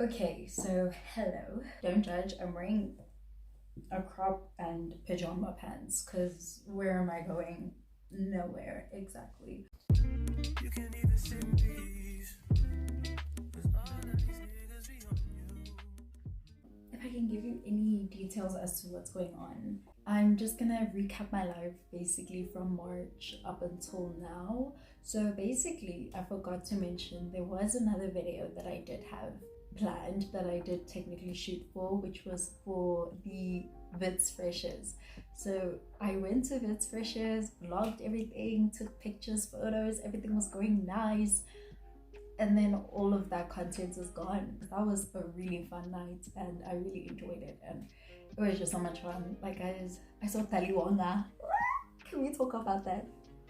Okay, so hello. Don't judge. I'm wearing a crop and pajama pants because where am I going? Nowhere exactly. You can even send these. If I can give you any details as to what's going on, I'm just gonna recap my life basically from March up until now. So basically, I forgot to mention there was another video that I did have planned that I did technically shoot for, which was for the Wits Freshers. So I went to Wits Freshers, vlogged everything, took pictures, photos, everything was going nice. And then all of that content is gone. That was a really fun night and I really enjoyed it, and it was just so much fun. Like, guys, I saw Taliwonga. Can we talk about that?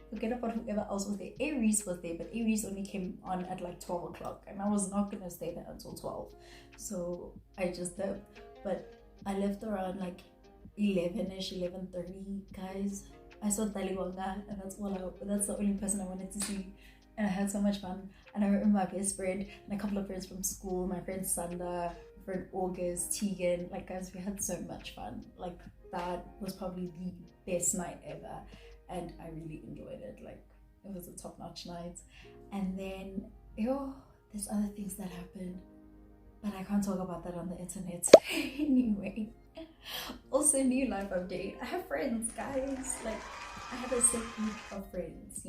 Forget about whoever else was there. Aries was there, but Aries only came on at like 12 o'clock and I was not gonna stay there until 12, so I just dipped. But I left around like 11ish, 11:30. Guys, I saw Taliwonga and that's the only person I wanted to see, and I had so much fun. And I remember my best friend and a couple of friends from school, my friend Sanda, my friend August, Tegan. Like, guys, we had so much fun. Like, that was probably the best night ever, and I really enjoyed it. Like, it was a top-notch night. And then there's other things that happened, but I can't talk about that on the internet. Anyway, also, new life update. I have friends, guys. Like, I have a set group of friends,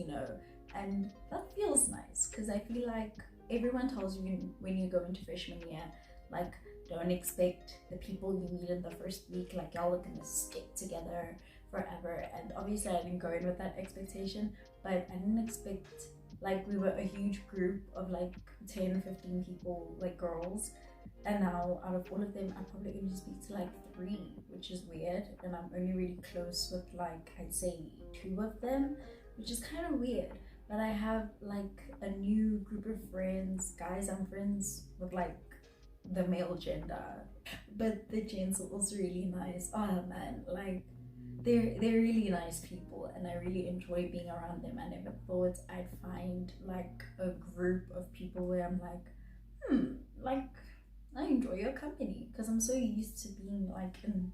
and that feels nice because I feel like everyone tells you when you go into freshman year, like, don't expect the people you meet in the first week, like, y'all are gonna stick together forever. And obviously I didn't go in with that expectation, but I didn't expect, like, we were a huge group of like 10-15 people, like girls, and now out of all of them I probably only speak to like 3, which is weird, and I'm only really close with like, I'd say 2 of them, which is kind of weird. But I have like a new group of friends, guys. I'm friends with like the male gender, but the gents are also really nice. Oh man, like, they're really nice people and I really enjoy being around them. I never thought I'd find like a group of people where I'm like, like, I enjoy your company, because I'm so used to being like in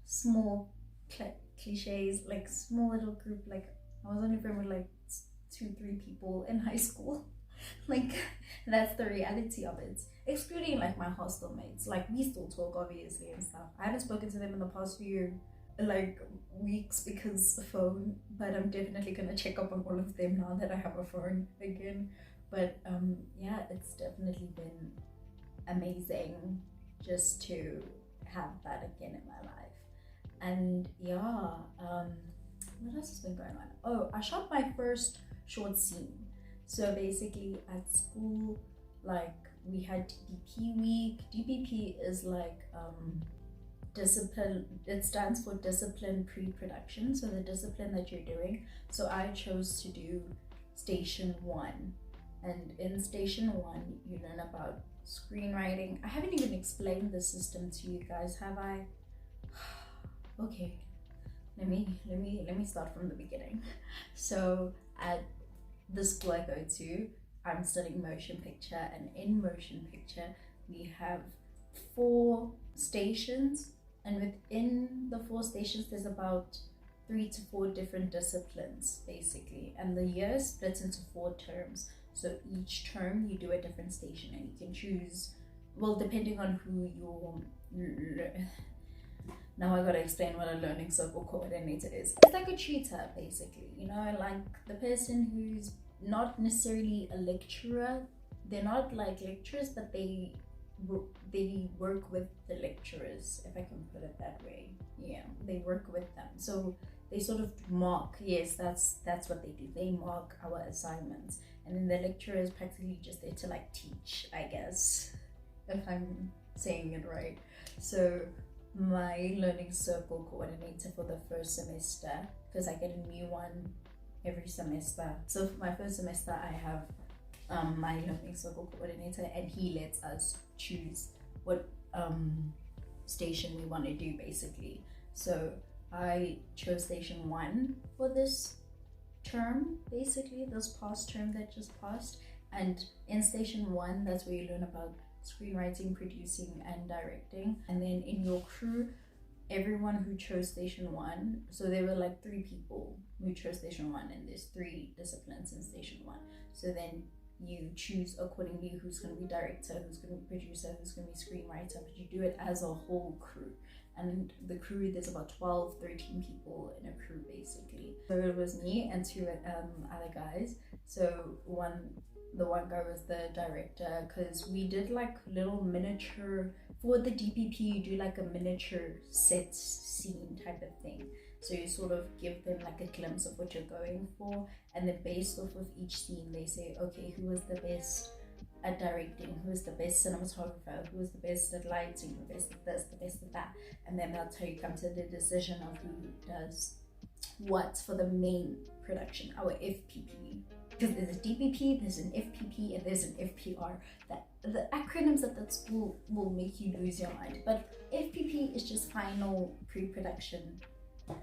small cliches, like small little group. Like, I was only friends with like 2-3 people in high school. Like, that's the reality of it, excluding like my hostel mates. Like, we still talk obviously and stuff. I haven't spoken to them in the past few like weeks because of phone, but I'm definitely gonna check up on all of them now that I have a phone again. But yeah, it's definitely been amazing just to have that again in my life. And yeah, what else has been going on? Oh, I shot my first short scene. So basically at school, like, we had DBP week. DBP is like discipline, it stands for discipline pre-production, so the discipline that you're doing. So I chose to do station 1, and in station 1 you learn about screenwriting. I haven't even explained the system to you guys, have I? Okay, let me start from the beginning. So at the school I go to, I'm studying motion picture, and in motion picture we have 4 stations, and within the 4 stations there's about 3 to 4 different disciplines basically, and the year splits into 4 terms. So each term you do a different station, and you can choose, well, depending on who you're now I gotta explain what a learning circle coordinator is. It's like a tutor basically, like the person who's not necessarily a lecturer. They're not like lecturers, but they work with the lecturers, if I can put it that way. Yeah, they work with them, so they sort of mark. Yes, that's what they do. They mark our assignments, and then the lecturer is practically just there to like teach, I guess, if I'm saying it right. So my learning circle coordinator for the first semester, because I get a new one every semester. So for my first semester I have my learning circle coordinator, and he lets us choose what station we want to do basically. So I chose station 1 for this term, basically this past term that just passed. And in station 1, that's where you learn about screenwriting, producing, and directing. And then in your crew, everyone who chose station 1, so there were like 3 people who chose station 1, and there's 3 disciplines in station 1. So then you choose accordingly who's going to be director, who's going to be producer, who's going to be screenwriter, but you do it as a whole crew. And the crew, there's about 12, 13 people in a crew basically. So it was me and 2 other guys. So the one guy was the director, because we did like little miniature, for the DPP you do like a miniature set scene type of thing. So you sort of give them like a glimpse of what you're going for, and then based off of each scene they say, okay, who was the best at directing, who is the best cinematographer, who is the best at lighting, the best at this, the best at that, and then that's how you come to the decision of who does what for the main production, our FPP. Because there's a DPP, there's an FPP, and there's an FPR. The acronyms at that school will make you lose your mind. But FPP is just final pre-production,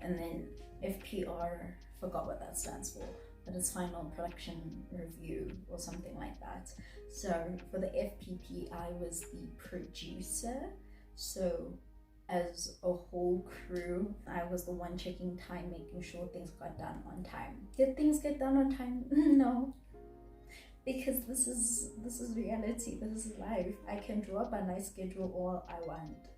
and then FPR, forgot what that stands for, but it's final production review or something like that. So for the FPP, I was the producer. So as a whole crew, I was the one checking time, making sure things got done on time. Did things get done on time? No, because this is reality, this is life. I can draw up a nice schedule all I want.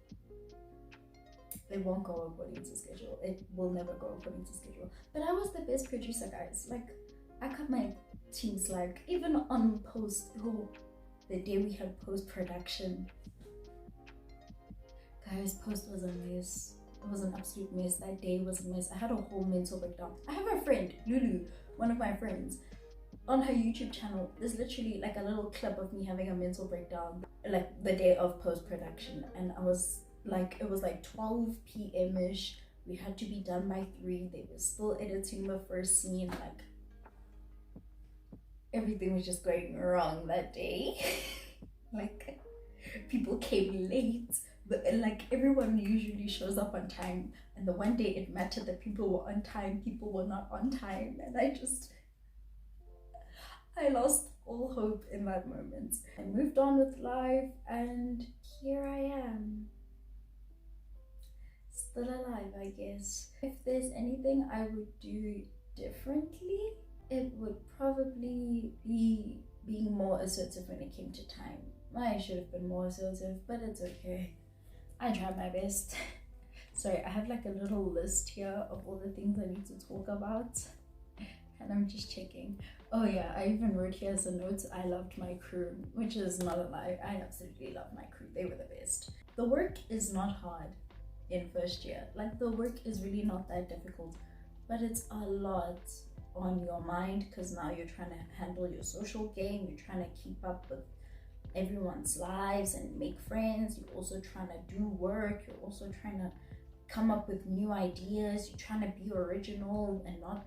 It won't go according to schedule. It will never go according to schedule. But I was the best producer, guys. Like, I cut my teams, like, even on post, the day we had post-production, guys, post was a mess. It was an absolute mess. That day was a mess. I had a whole mental breakdown. I have a friend, Lulu, one of my friends, on her YouTube channel. There's literally like a little clip of me having a mental breakdown, like the day of post-production. And I was like, it was like 12 p.m. ish. We had to be done by 3. They were still editing the first scene. Like, everything was just going wrong that day. Like, people came late. But like, everyone usually shows up on time, and the one day it mattered that people were on time, people were not on time, and I lost all hope in that moment. I moved on with life, and here I am, still alive, I guess. If there's anything I would do differently, it would probably be being more assertive when it came to time. I should have been more assertive, but it's okay. I tried my best. Sorry, I have like a little list here of all the things I need to talk about, and I'm just checking. Oh yeah, I even wrote here as a note, I loved my crew, which is not a lie. I absolutely love my crew. They were the best. The work is not hard in first year. Like, the work is really not that difficult, but it's a lot on your mind, because now you're trying to handle your social game, you're trying to keep up with everyone's lives and make friends, you're also trying to do work, you're also trying to come up with new ideas, you're trying to be original and not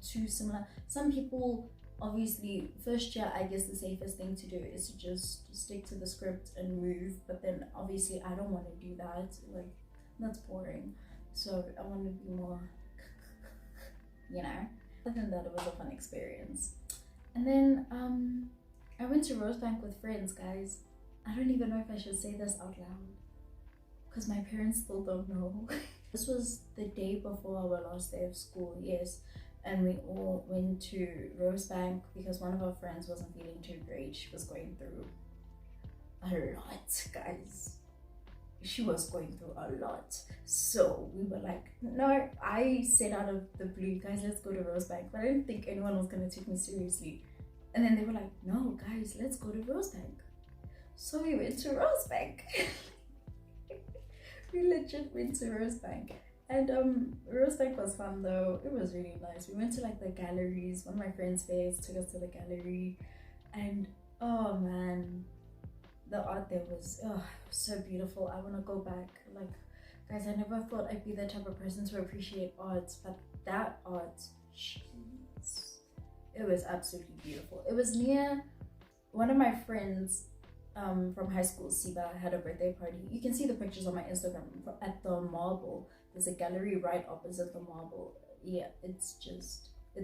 too similar. Some people, obviously, first year, I guess the safest thing to do is to just stick to the script and move, but then obviously I don't want to do that. Like, that's boring. So I want to be more, you know. Other than that, it was a fun experience. And then I went to Rosebank with friends, guys. I don't even know if I should say this out loud, because my parents still don't know. This was the day before our last day of school, yes. And we all went to Rosebank because one of our friends wasn't feeling too great. She was going through a lot, guys. She was going through a lot. So we were like, no, I said out of the blue, guys, let's go to Rosebank. But I didn't think anyone was going to take me seriously. And then they were like, no, guys, let's go to Rosebank. So we went to Rosebank. We legit went to Rosebank. And Rosebank was fun though. It was really nice. We went to like the galleries. One of my friends' Faith took us to the gallery. And oh man, the art there was so beautiful. I want to go back. Like, guys, I never thought I'd be the type of person to appreciate art, but that art, jeez, it was absolutely beautiful. It was near one of my friends from high school, Siba, had a birthday party. You can see the pictures on my Instagram at the Marble. There's a gallery right opposite the Marble. Yeah, it's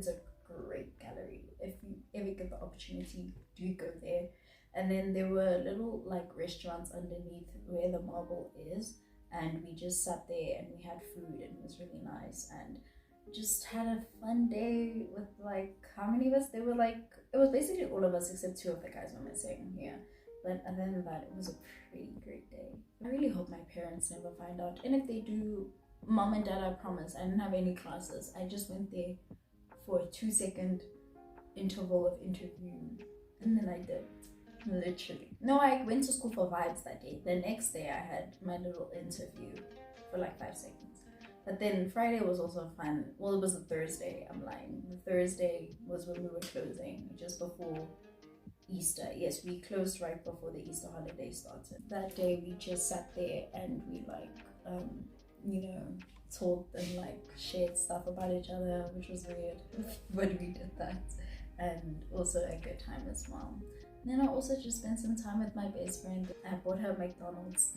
a great gallery. If you ever get the opportunity, do go there. And then there were little like restaurants underneath where the marble is, and we just sat there and we had food, and it was really nice, and just had a fun day with like, how many of us? There were like, it was basically all of us except two of the guys were missing here. But other than that, it was a pretty great day. I really hope my parents never find out, and if they do, mom and dad, I promise I didn't have any classes. I just went there for a 2-second interval of interviewing, and then I did. Literally. No, I went to school for vibes that day. The next day I had my little interview for like 5 seconds. But then Friday was also fun. Well, it was a Thursday, I'm lying. The Thursday was when we were closing, just before Easter. Yes, we closed right before the Easter holiday started. That day we just sat there and we like, talked and like shared stuff about each other, which was weird, but we did that. And also a good time as well. And then I also just spent some time with my best friend. I bought her McDonald's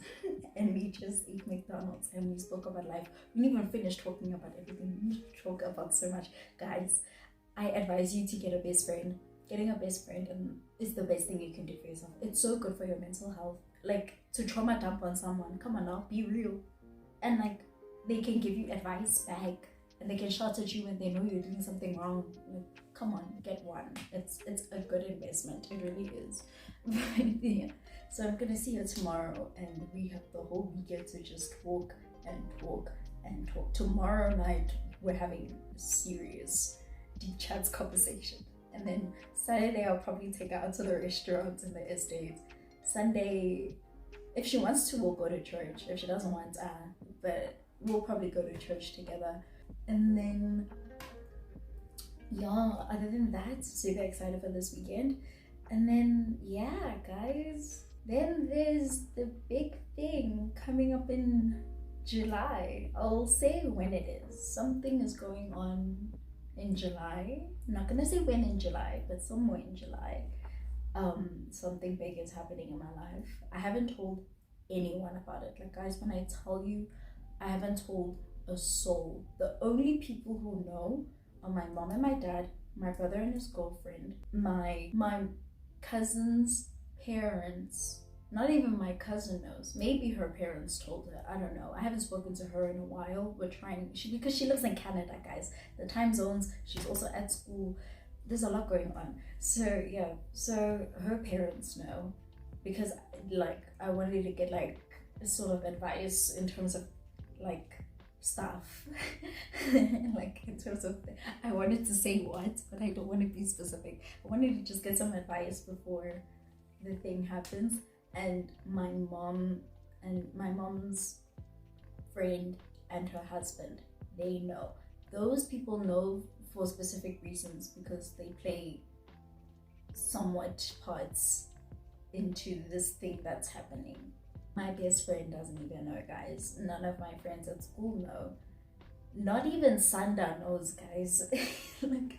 and we just ate McDonald's and we spoke about life. We didn't even finish talking about everything. We talk about so much. Guys, I advise you to get a best friend. Getting a best friend is the best thing you can do for yourself. It's so good for your mental health. Like, to trauma dump on someone, come on now, be real. And like, they can give you advice back, and they can shout at you when they know you're doing something wrong. Like, come on, get one. It's a good investment. It really is. But yeah, so I'm gonna see her tomorrow, and we have the whole weekend to just talk and talk and talk. Tomorrow night we're having a serious deep chats conversation, and then Saturday I'll probably take her out to the restaurant in the estate. Sunday, if she wants to, we'll go to church. If she doesn't want, but we'll probably go to church together. And then yeah, other than that, super excited for this weekend. And then yeah, guys, then there's the big thing coming up in July. I'll say when it is. Something is going on in July. I'm not gonna say when in July, but somewhere in July. Something big is happening in my life. I haven't told anyone about it. Like, guys, when I tell you, I haven't told a soul. The only people who know are my mom and my dad, my brother and his girlfriend, my cousin's parents. Not even my cousin knows. Maybe her parents told her. I don't know. I haven't spoken to her in a while. We're trying, because she lives in Canada, guys. The time zones. She's also at school. There's a lot going on. So yeah. So her parents know, because like I wanted to get like sort of advice in terms of like stuff. Like in terms of, I wanted to say what, but I don't want to be specific. I wanted to just get some advice before the thing happens. And my mom and my mom's friend and her husband, they know. Those people know for specific reasons, because they play somewhat parts into this thing that's happening. My best friend doesn't even know, guys. None of my friends at school know. Not even Sanda knows, guys. Like,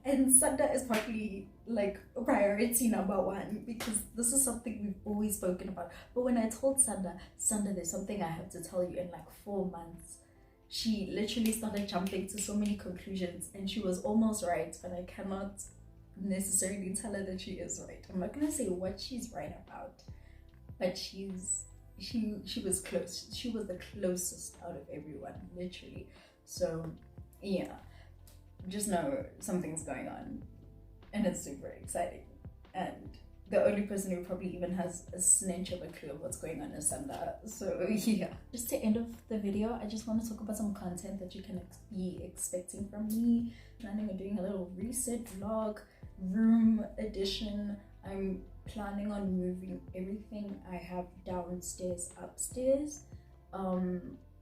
and Sanda is probably like priority number one, because this is something we've always spoken about. But when I told Sanda, there's something I have to tell you in like 4 months, she literally started jumping to so many conclusions, and she was almost right, but I cannot necessarily tell her that she is right. I'm not gonna say what she's right about, but she was close. She was the closest out of everyone, literally. So yeah, just know something's going on, and it's super exciting. And the only person who probably even has a snitch of a clue of what's going on is Sanda. So yeah, just to end off the video, I just want to talk about some content that you can be expecting from me. Planning on doing a little reset vlog, room edition. I'm planning on moving everything I have downstairs upstairs.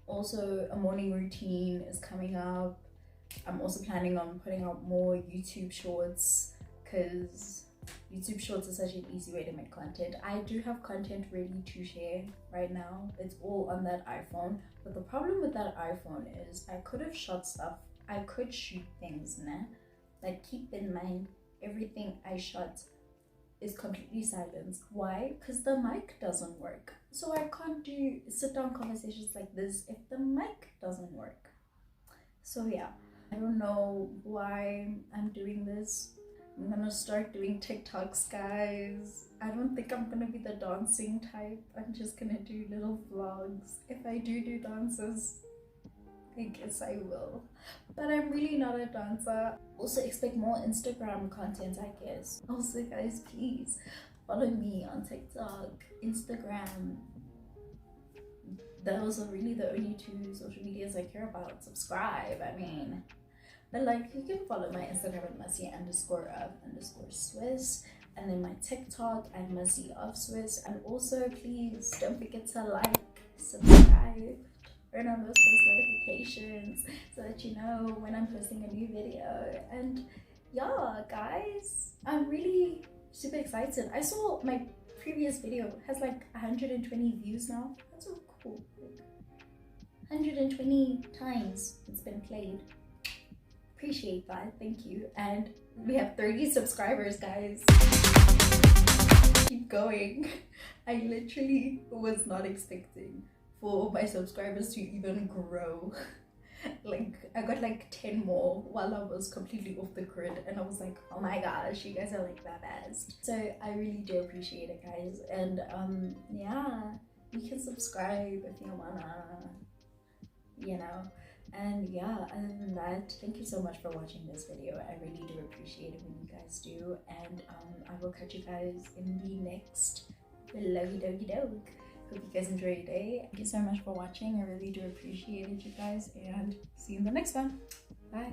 Also a morning routine is coming up. I'm also planning on putting out more YouTube shorts, because YouTube shorts is such an easy way to make content. I do have content ready to share right now. It's all on that iPhone, but the problem with that iPhone is I could have shot stuff. I could shoot things now, but keep in mind, everything I shot is completely silenced. Why? Because the mic doesn't work. So I can't do sit down conversations like this if the mic doesn't work. So yeah, I don't know why I'm doing this. I'm gonna start doing TikToks, guys. I don't think I'm gonna be the dancing type. I'm just gonna do little vlogs. If I do dances, I guess I will. But I'm really not a dancer. Also expect more Instagram content, I guess. Also, guys, please follow me on TikTok, Instagram. Those are really the only two social medias I care about. Subscribe, I mean. But like, you can follow my Instagram at Mercy_of_Swiss, and then my TikTok at Mercy of Swiss. And also, please don't forget to like, subscribe, turn on those post notifications so that you know when I'm posting a new video. And yeah, guys, I'm really super excited. I saw my previous video has like 120 views now. That's so cool. 120 times it's been played. Appreciate that, thank you. And we have 30 subscribers, guys. Keep going. I literally was not expecting for my subscribers to even grow. Like, I got like 10 more while I was completely off the grid, and I was like, oh my gosh, you guys are like the best. So I really do appreciate it, guys. And yeah, you can subscribe if you wanna, you know. And yeah, other than that, thank you so much for watching this video. I really do appreciate it when you guys do. And I will catch you guys in the next vloggy doggy dog. Hope you guys enjoy your day. Thank you so much for watching. I really do appreciate it, you guys. And see you in the next one. Bye.